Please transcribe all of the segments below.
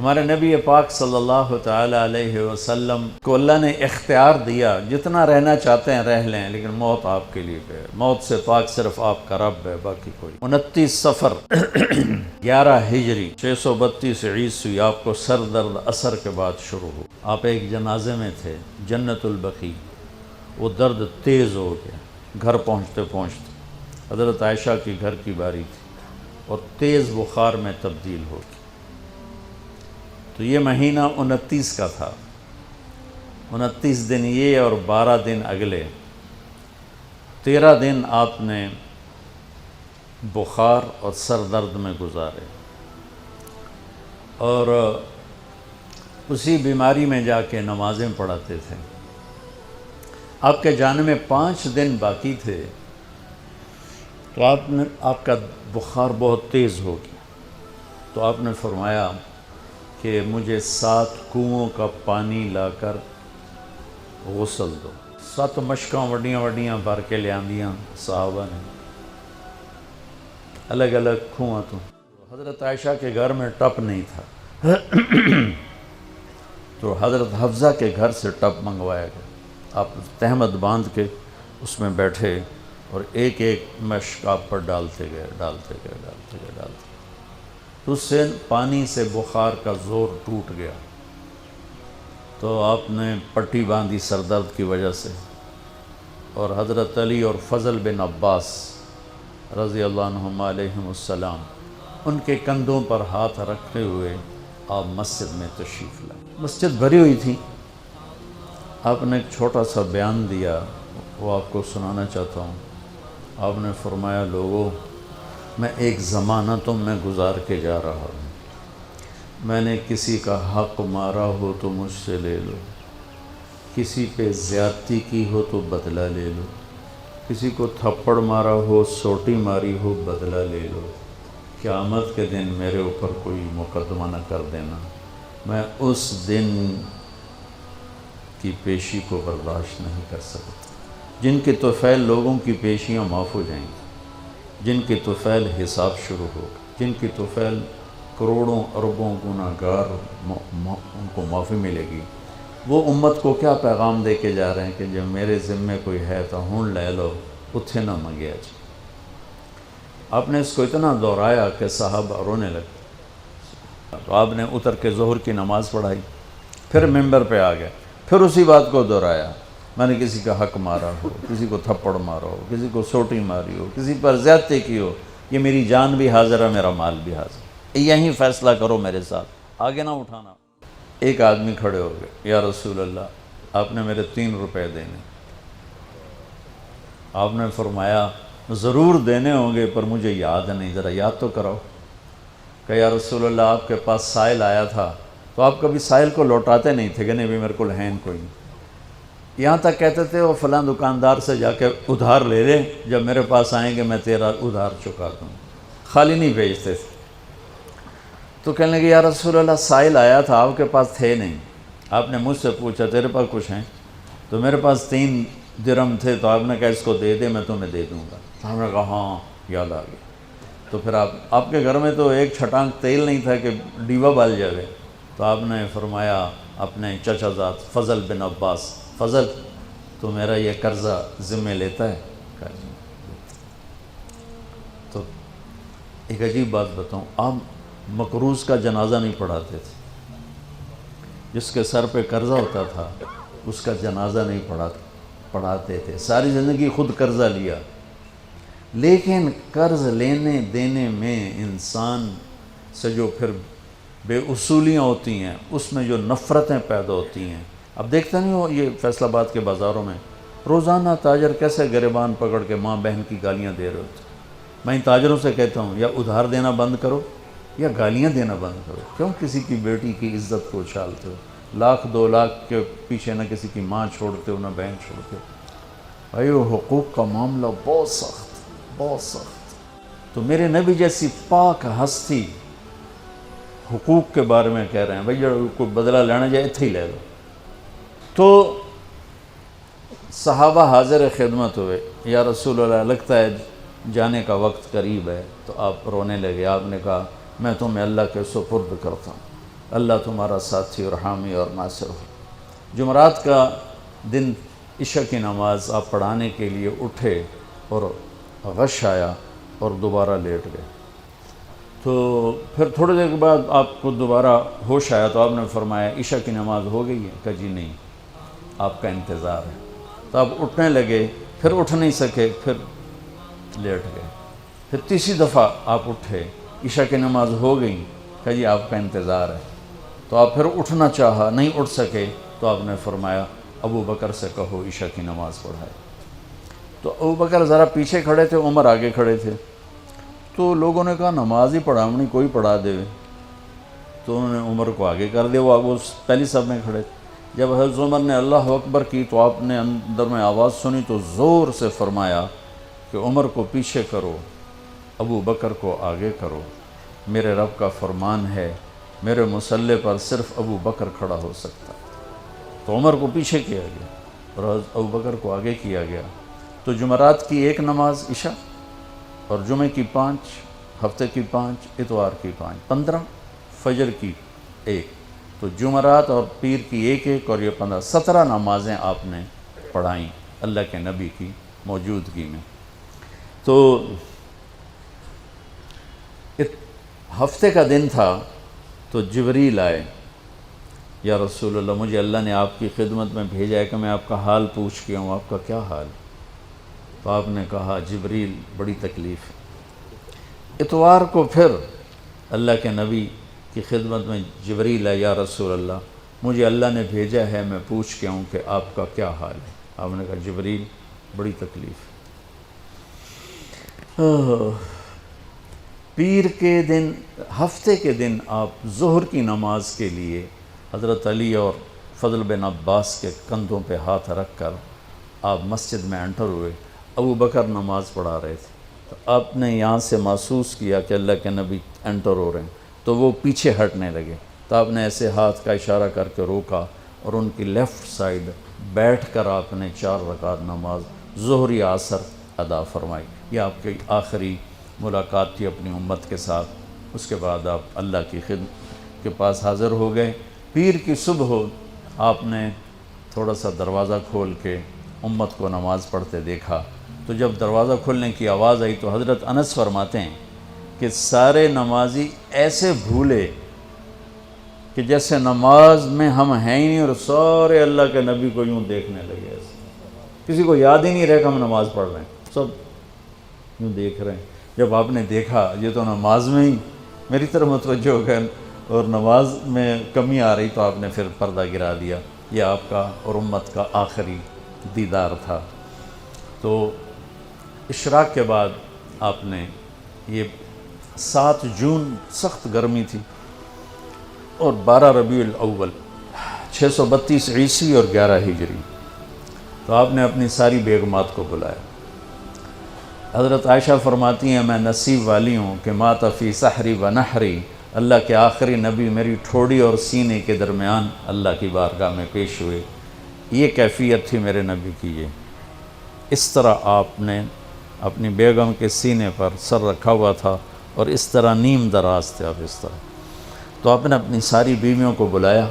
ہمارے نبی پاک صلی اللہ تعالی علیہ وسلم کو اللہ نے اختیار دیا، جتنا رہنا چاہتے ہیں رہ لیں، لیکن موت آپ کے لیے ہے، موت سے پاک صرف آپ کا رب ہے، باقی کوئی۔ 29 صفر 11 ہجری 632 عیسوی آپ کو سر درد اثر کے بعد شروع ہو۔ آپ ایک جنازے میں تھے جنت البقیع، وہ درد تیز ہو گیا، گھر پہنچتے پہنچتے حضرت عائشہ کی گھر کی باری تھی اور تیز بخار میں تبدیل ہو گئی۔ تو یہ مہینہ 29 کا تھا، 29 دن یہ اور 12 دن اگلے، 13 دن آپ نے بخار اور سر درد میں گزارے، اور اسی بیماری میں جا کے نمازیں پڑھاتے تھے۔ آپ کے جانے میں 5 دن باقی تھے تو آپ کا بخار بہت تیز ہو گیا، تو آپ نے فرمایا کہ مجھے 7 کنوؤں کا پانی لا کر غسل دو۔ 7 مشکاں وڈیاں وڈیاں بھر کے لے آندیاں صحابہ نے، الگ الگ کنواں تو۔ حضرت عائشہ کے گھر میں ٹپ نہیں تھا تو حضرت حفصہ کے گھر سے ٹپ منگوایا گیا۔ آپ تہمت باندھ کے اس میں بیٹھے اور ایک ایک مشک آپ پر ڈالتے گئے تو اس سے پانی سے بخار کا زور ٹوٹ گیا، تو آپ نے پٹی باندھی سر درد کی وجہ سے، اور حضرت علی اور فضل بن عباس رضی اللہ عنہما علیہم السلام ان کے کندھوں پر ہاتھ رکھتے ہوئے آپ مسجد میں تشریف لائے۔ مسجد بھری ہوئی تھی، آپ نے ایک چھوٹا سا بیان دیا، وہ آپ کو سنانا چاہتا ہوں۔ آپ نے فرمایا، لوگوں، میں ایک زمانہ تم میں گزار کے جا رہا ہوں، میں نے کسی کا حق مارا ہو تو مجھ سے لے لو، کسی پہ زیادتی کی ہو تو بدلہ لے لو، کسی کو تھپڑ مارا ہو، سوٹی ماری ہو، بدلہ لے لو، قیامت کے دن میرے اوپر کوئی مقدمہ نہ کر دینا، میں اس دن کی پیشی کو برداشت نہیں کر سکتا۔ جن کے طفیل لوگوں کی پیشیاں معاف ہو جائیں گی، جن کے طفیل حساب شروع ہوگا، جن کی طفیل کروڑوں اربوں گناہگار ان کو معافی ملے گی، وہ امت کو کیا پیغام دے کے جا رہے ہیں کہ جب میرے ذمے کوئی ہے تو ہون لے لو، اتھے نہ منگیا جی۔ آپ نے اس کو اتنا دہرایا کہ صحابہ رونے لگے، تو آپ نے اتر کے ظہر کی نماز پڑھائی، پھر ممبر پہ آ گئے، پھر اسی بات کو دہرایا، میں نے کسی کا حق مارا ہو، کسی کو تھپڑ مارا ہو، کسی کو سوٹی ماری ہو، کسی پر زیادتی کی ہو، یہ میری جان بھی حاضر ہے، میرا مال بھی حاضر ہے، یہیں فیصلہ کرو میرے ساتھ، آگے نہ اٹھانا۔ ایک آدمی کھڑے ہو گئے، یا رسول اللہ، آپ نے میرے 3 روپے دینے۔ آپ نے فرمایا، ضرور دینے ہوں گے پر مجھے یاد نہیں، ذرا یاد تو کراؤ۔ کہ یا رسول اللہ، آپ کے پاس سائل آیا تھا تو آپ کبھی سائل کو لوٹاتے نہیں تھے کہ نہیں بھی میرے کو ہے کوئی نہیں، یہاں تک کہتے تھے وہ فلاں دکاندار سے جا کے ادھار لے لے، جب میرے پاس آئیں گے میں تیرا ادھار چکا دوں، خالی نہیں بھیجتے تھے۔ تو کہنے لگے، یا رسول اللہ، سائل آیا تھا، آپ کے پاس تھے نہیں، آپ نے مجھ سے پوچھا تیرے پاس کچھ ہیں؟ تو میرے پاس 3 درہم تھے، تو آپ نے کہا اس کو دے دے، میں تمہیں دے دوں گا۔ تو ہم نے کہا ہاں، یاد آ گیا۔ تو پھر آپ کے گھر میں تو ایک چھٹانک تیل نہیں تھا کہ ڈیوا بال جائے، تو آپ نے فرمایا اپنے چچا زاد فضل بن عباس، فضل تو میرا یہ قرضہ ذمہ لیتا ہے؟ کہا جی۔ تو ایک عجیب بات بتاؤں، آپ مقروض کا جنازہ نہیں پڑھاتے تھے، جس کے سر پہ قرضہ ہوتا تھا اس کا جنازہ نہیں پڑھاتے تھے، ساری زندگی خود قرضہ لیا، لیکن قرض لینے دینے میں انسان سے جو پھر بے اصولیاں ہوتی ہیں، اس میں جو نفرتیں پیدا ہوتی ہیں۔ اب دیکھتے نہیں ہو یہ فیصل آباد کے بازاروں میں روزانہ تاجر کیسے گریبان پکڑ کے ماں بہن کی گالیاں دے رہے ہوتے ہیں۔ میں ان تاجروں سے کہتا ہوں، یا ادھار دینا بند کرو یا گالیاں دینا بند کرو، کیوں کسی کی بیٹی کی عزت کو اچھالتے ہو؟ 1,00,000 2 لاکھ کے پیچھے نہ کسی کی ماں چھوڑتے ہو نہ بہن چھوڑتے ہو۔ بھائی وہ حقوق کا معاملہ بہت سخت۔ تو میرے نبی جیسی پاک ہستی حقوق کے بارے میں کہہ رہے ہیں، بھائی جو کوئی بدلہ لینا جائے اتھے ہی لے لو۔ تو صحابہ حاضر خدمت ہوئے، یا رسول اللہ، لگتا ہے جانے کا وقت قریب ہے۔ تو آپ رونے لگے، آپ نے کہا میں تمہیں اللہ کے سپرد کرتا ہوں، اللہ تمہارا ساتھی اور حامی اور ناصر ہو۔ جمعرات کا دن عشاء کی نماز آپ پڑھانے کے لیے اٹھے اور غش آیا اور دوبارہ لیٹ گئے، تو پھر تھوڑی دیر کے بعد آپ کو دوبارہ ہوش آیا تو آپ نے فرمایا عشاء کی نماز ہو گئی ہے؟ کہا جی نہیں، آپ کا انتظار ہے۔ تو آپ اٹھنے لگے، پھر اٹھ نہیں سکے، پھر لیٹ گئے، پھر تیسری دفعہ آپ اٹھے، عشاء کی نماز ہو گئی، کہا جی آپ کا انتظار ہے۔ تو آپ پھر اٹھنا چاہا، نہیں اٹھ سکے، تو آپ نے فرمایا ابو بکر سے کہو عشاء کی نماز پڑھائے۔ تو ابو بکر ذرا پیچھے کھڑے تھے، عمر آگے کھڑے تھے، تو لوگوں نے کہا نماز ہی پڑھاونی، کوئی پڑھا دے۔ تو انہوں نے عمر کو آگے کر دیا، وہ پہلی صف میں کھڑے تھے۔ جب حضرت عمر نے اللہ اکبر کی تو آپ نے اندر میں آواز سنی تو زور سے فرمایا کہ عمر کو پیچھے کرو، ابو بکر کو آگے کرو، میرے رب کا فرمان ہے میرے مصلی پر صرف ابو بکر کھڑا ہو سکتا۔ تو عمر کو پیچھے کیا گیا اور ابو بکر کو آگے کیا گیا۔ تو جمعرات کی ایک نماز عشاء، اور جمعے کی 5، ہفتے کی 5، اتوار کی 5، 15، فجر کی 1، تو جمعرات اور پیر کی ایک اور یہ 15، 17 نمازیں آپ نے پڑھائیں اللہ کے نبی کی موجودگی میں۔ تو ہفتے کا دن تھا تو جبریل آئے، یا رسول اللہ مجھے اللہ نے آپ کی خدمت میں بھیجا ہے کہ میں آپ کا حال پوچھ کے ہوں، آپ کا کیا حال؟ تو آپ نے کہا جبریل بڑی تکلیف ہے۔ اتوار کو پھر اللہ کے نبی کی خدمت میں جبریل ہے، یا رسول اللہ مجھے اللہ نے بھیجا ہے میں پوچھ کے ہوں کہ آپ کا کیا حال ہے؟ آپ نے کہا جبریل بڑی تکلیف ہے۔ پیر کے دن، ہفتے کے دن آپ ظہر کی نماز کے لیے حضرت علی اور فضل بن عباس کے کندھوں پہ ہاتھ رکھ کر آپ مسجد میں انٹر ہوئے۔ ابو بکر نماز پڑھا رہے تھے، تو آپ نے یہاں سے محسوس کیا کہ اللہ کے نبی انٹر ہو رہے ہیں، تو وہ پیچھے ہٹنے لگے، تو آپ نے ایسے ہاتھ کا اشارہ کر کے روکا اور ان کی لیفٹ سائیڈ بیٹھ کر آپ نے 4 رکعت نماز ظہری عصر ادا فرمائی۔ یہ آپ کی آخری ملاقات تھی اپنی امت کے ساتھ۔ اس کے بعد آپ اللہ کی خدمت کے پاس حاضر ہو گئے۔ پیر کی صبح ہو آپ نے تھوڑا سا دروازہ کھول کے امت کو نماز پڑھتے دیکھا، تو جب دروازہ کھولنے کی آواز آئی تو حضرت انس فرماتے ہیں کہ سارے نمازی ایسے بھولے کہ جیسے نماز میں ہم ہیں ہی نہیں، اور سارے اللہ کے نبی کو یوں دیکھنے لگے، ایسے کسی کو یاد ہی نہیں رہے کہ ہم نماز پڑھ رہے ہیں، سب یوں دیکھ رہے ہیں۔ جب آپ نے دیکھا یہ تو نماز میں ہی میری طرف متوجہ ہو گئے اور نماز میں کمی آ رہی، تو آپ نے پھر پردہ گرا دیا۔ یہ آپ کا اور امت کا آخری دیدار تھا۔ تو اشراق کے بعد آپ نے یہ 7 جون سخت گرمی تھی اور 12 ربیع الاول 632 عیسوی اور 11 ہجری، تو آپ نے اپنی ساری بیگمات کو بلایا۔ حضرت عائشہ فرماتی ہیں میں نصیب والی ہوں کہ مات فی سحری و نحری، اللہ کے آخری نبی میری ٹھوڑی اور سینے کے درمیان اللہ کی بارگاہ میں پیش ہوئے۔ یہ کیفیت تھی میرے نبی کی۔ یہ اس طرح آپ نے اپنی بیگم کے سینے پر سر رکھا ہوا تھا اور اس طرح نیم دراز تھے آپ، اس طرح۔ تو آپ نے اپنی ساری بیویوں کو بلایا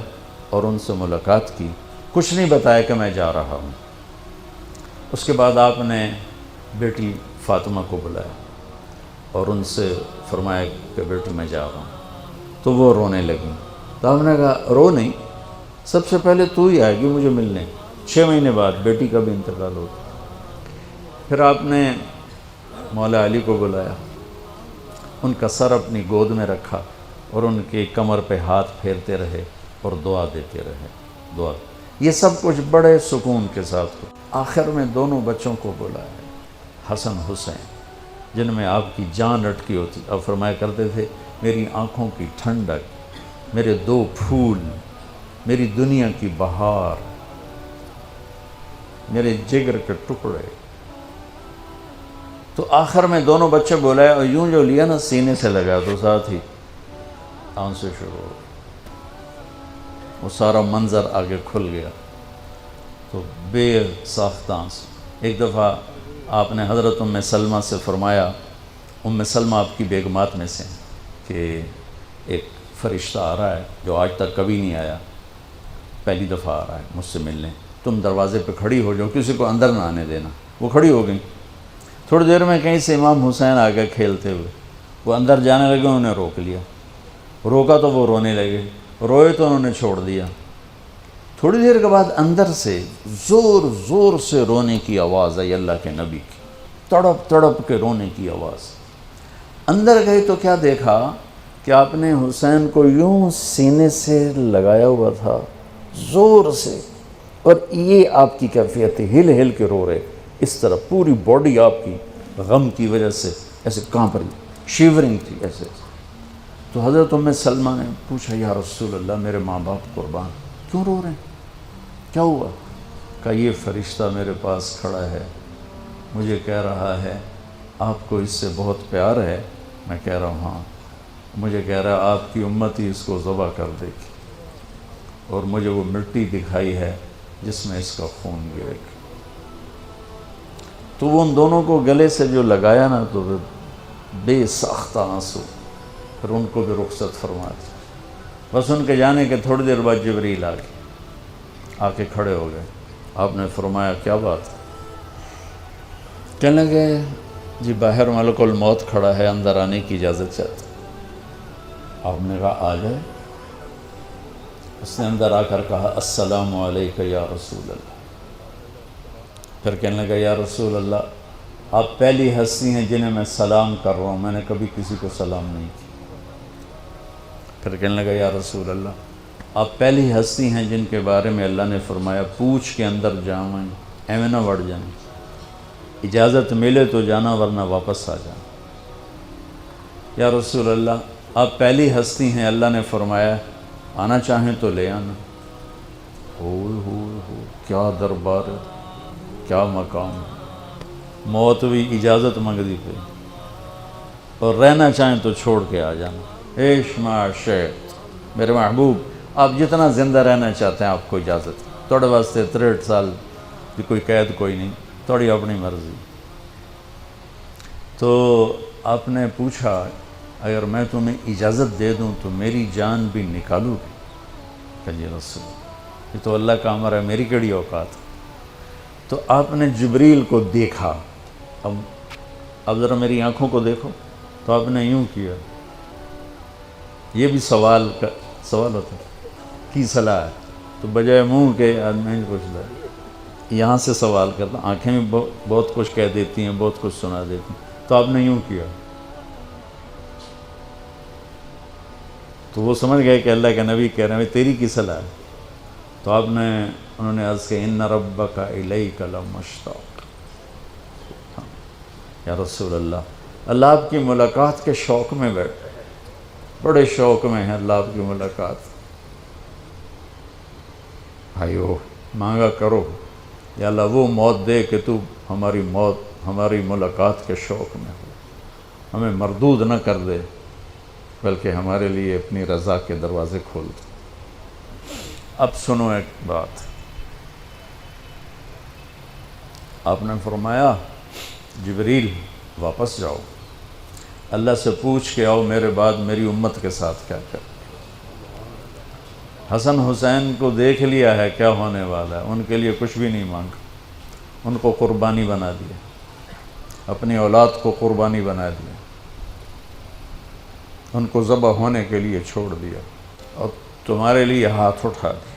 اور ان سے ملاقات کی، کچھ نہیں بتایا کہ میں جا رہا ہوں۔ اس کے بعد آپ نے بیٹی فاطمہ کو بلایا اور ان سے فرمایا کہ بیٹی میں جا رہا ہوں، تو وہ رونے لگیں۔ تو ہم نے کہا رو نہیں، سب سے پہلے تو ہی آئے گی مجھے ملنے۔ 6 مہینے بعد بیٹی کا بھی انتقال ہو گیا۔ پھر آپ نے مولا علی کو بلایا، ان کا سر اپنی گود میں رکھا اور ان کی کمر پہ ہاتھ پھیرتے رہے اور دعا دیتے رہے، دعا۔ یہ سب کچھ بڑے سکون کے ساتھ ہو۔ آخر میں دونوں بچوں کو بلایا، حسن حسین، جن میں آپ کی جان اٹکی ہوتی۔ اب فرمایا کرتے تھے میری آنکھوں کی ٹھنڈک، میرے 2 پھول، میری دنیا کی بہار، میرے جگر کے ٹکڑے۔ تو آخر میں دونوں بچے بلائے اور یوں جو لیا نا سینے سے لگا تو ساتھ ہی آنسو شروع ہو، وہ سارا منظر آگے کھل گیا، تو بے ساختہ آنسو۔ ایک دفعہ آپ نے حضرت ام سلمہ سے فرمایا، ام سلمہ آپ کی بیگمات میں سے، کہ ایک فرشتہ آ رہا ہے جو آج تک کبھی نہیں آیا، پہلی دفعہ آ رہا ہے مجھ سے ملنے، تم دروازے پہ کھڑی ہو جاؤ، کسی کو اندر نہ آنے دینا۔ وہ کھڑی ہو گئیں۔ تھوڑی دیر میں کہیں سے امام حسین آ گئے کھیلتے ہوئے، وہ اندر جانے لگے، انہوں نے روک لیا، روکا تو وہ رونے لگے، روئے تو انہوں نے چھوڑ دیا۔ تھوڑی دیر کے بعد اندر سے زور زور سے رونے کی آواز آئی اللہ کے نبی کی، تڑپ تڑپ کے رونے کی آواز۔ اندر گئے تو کیا دیکھا کہ آپ نے حسین کو یوں سینے سے لگایا ہوا تھا زور سے، اور یہ آپ کی کیفیت تھی، ہل ہل کے رو رہے اس طرح، پوری باڈی آپ کی غم کی وجہ سے ایسے کانپ رہی، شیورنگ تھی ایسے۔ تو حضرت ام سلمہ نے پوچھا یا رسول اللہ میرے ماں باپ قربان، کیوں رو رہے ہیں، کیا ہوا؟ کہا یہ فرشتہ میرے پاس کھڑا ہے، مجھے کہہ رہا ہے آپ کو اس سے بہت پیار ہے۔ میں کہہ رہا ہوں ہاں۔ مجھے کہہ رہا ہے آپ کی امت ہی اس کو ذبح کر دے گی، اور مجھے وہ مٹی دکھائی ہے جس میں اس کا خون گرے گا۔ تو وہ ان دونوں کو گلے سے جو لگایا نا، تو بے ساختہ آنسو، پھر ان کو بھی رخصت فرما دیا۔ بس ان کے جانے کے تھوڑی دیر بعد جبریل آ کے کھڑے ہو گئے۔ آپ نے فرمایا کیا بات؟ کہنے لگے جی باہر ملک الموت کھڑا ہے، اندر آنے کی اجازت چاہتا۔ آپ نے کہا آ جائے۔ اس نے اندر آ کر کہا السلام علیکہ یا رسول اللہ۔ پھر کہنے لگا یا رسول اللہ آپ پہلی ہستی ہیں جنہیں میں سلام کر رہا ہوں، میں نے کبھی کسی کو سلام نہیں کیا۔ پھر کہنے لگا یا رسول اللہ آپ پہلی ہستی ہیں جن کے بارے میں اللہ نے فرمایا پوچھ کے اندر جائیں، ایویں نہ بڑھ جائیں، اجازت ملے تو جانا ورنہ واپس آ جانا۔ یا رسول اللہ آپ پہلی ہستی ہیں اللہ نے فرمایا آنا چاہیں تو لے آنا۔ ہو کیا دربار ہے، کیا مقام ہے۔ موت بھی اجازت منگتی پہ، اور رہنا چاہیں تو چھوڑ کے آ جانا۔ عیش معاشیت میرے محبوب، آپ جتنا زندہ رہنا چاہتے ہیں آپ کو اجازت، توڑے واسطے 63 سال کی کوئی قید کوئی نہیں، توڑی اپنی مرضی۔ تو آپ نے پوچھا اگر میں تمہیں اجازت دے دوں تو میری جان بھی نکالو گی؟ کہ جی رسول یہ تو اللہ کا امر ہے، میری کیڑی اوقات۔ تو آپ نے جبریل کو دیکھا، اب ذرا میری آنکھوں کو دیکھو، تو آپ نے یوں کیا، یہ بھی سوال ہوتا ہے کی صلاح ہے، تو بجائے منہ کے آدمی پوچھتا ہے، یہاں سے سوال کرتا، آنکھیں بھی بہت کچھ کہہ دیتی ہیں، بہت کچھ سنا دیتی ہیں۔ تو آپ نے یوں کیا، تو وہ سمجھ گئے کہ اللہ کے نبی کہہ رہے ہیں تیری کی صلاح ہے۔ تو انہوں نے عرض کہ ان ربک الیک لمشتاق۔ یا رسول اللہ آپ کی ملاقات کے شوق میں بیٹھے، بڑے شوق میں ہیں اللہ آپ کی ملاقات۔ بھائیو مانگا کرو یا اللہ وہ موت دے کہ تو ہماری ملاقات کے شوق میں ہو، ہمیں مردود نہ کر دے بلکہ ہمارے لیے اپنی رضا کے دروازے کھول دے۔ اب سنو ایک بات، آپ نے فرمایا جبریل واپس جاؤ، اللہ سے پوچھ کے آؤ میرے بعد میری امت کے ساتھ کیا کر۔ حسن حسین کو دیکھ لیا ہے کیا ہونے والا ہے، ان کے لیے کچھ بھی نہیں مانگا، ان کو قربانی بنا دیا، اپنی اولاد کو قربانی بنا دیا، ان کو ذبح ہونے کے لیے چھوڑ دیا، اور تمہارے لیے ہاتھ اٹھا دیا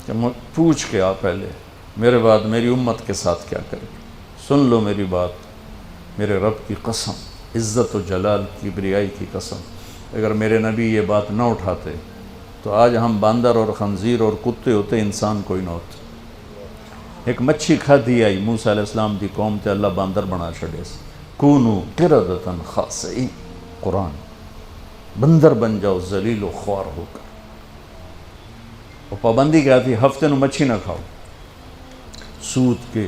کہ پوچھ کے آ پہلے میرے بعد میری امت کے ساتھ کیا کرے۔ سن لو میری بات، میرے رب کی قسم، عزت و جلال کی بریائی کی قسم، اگر میرے نبی یہ بات نہ اٹھاتے تو آج ہم باندر اور خنزیر اور کتے ہوتے، انسان کوئی نہ ہوتے۔ ایک مچھی کھادی آئی موسیٰ علیہ السلام دی قوم تے اللہ باندر بنا چھڑے سے، کونو قردۃ خاسئین، قرآن، بندر بن جاؤ ذلیل و خوار ہو کر۔ اور پابندی کیا تھی؟ ہفتے نو مچھی نہ کھاؤ، سود کے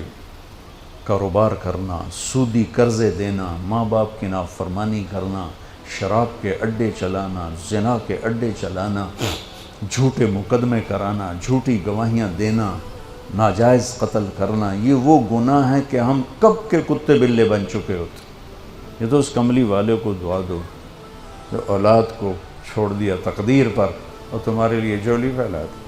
کاروبار کرنا، سودی قرضے دینا، ماں باپ کی نافرمانی کرنا، شراب کے اڈے چلانا، زنا کے اڈے چلانا، جھوٹے مقدمے کرانا، جھوٹی گواہیاں دینا، ناجائز قتل کرنا، یہ وہ گناہ ہیں کہ ہم کب کے کتے بلے بن چکے ہوتے۔ یہ تو اس کملی والے کو دعا دو جو اولاد کو چھوڑ دیا تقدیر پر اور تمہارے لیے جولی پھیلا دی،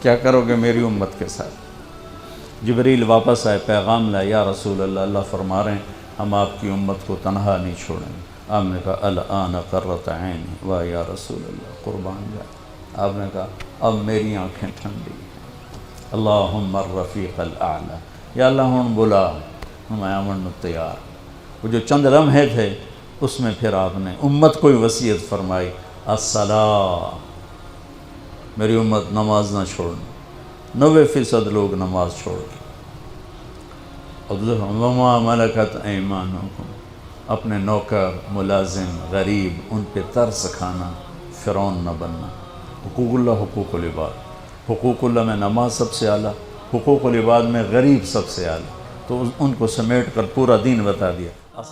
کیا کرو گے میری امت کے ساتھ؟ جبریل واپس آئے، پیغام لائے، یا رسول اللہ، اللہ فرما رہے ہیں ہم آپ کی امت کو تنہا نہیں چھوڑیں گے۔ آپ نے کہا الآن قرۃ عینی، واہ یا رسول اللہ، قربان جائے۔ آپ نے کہا اب میری آنکھیں ٹھنڈی ہیں۔ اللہم الرفیق الاعلی، یا اللہ ہوں بلا، میں آمن تیار۔ وہ جو چند لمحے تھے اس میں پھر آپ نے امت کو وصیت فرمائی، الصلاۃ، میری امت نماز نہ چھوڑنا۔ 90% لوگ نماز چھوڑ گئے۔ وما ملکت ایمانکم، اپنے نوکر، ملازم، غریب، ان پہ ترس کھانا، فرعون نہ بننا۔ حقوق اللہ، حقوق العباد، حقوق اللہ میں نماز سب سے اعلیٰ، حقوق العباد میں غریب سب سے اعلیٰ، تو ان کو سمیٹ کر پورا دین بتا دیا۔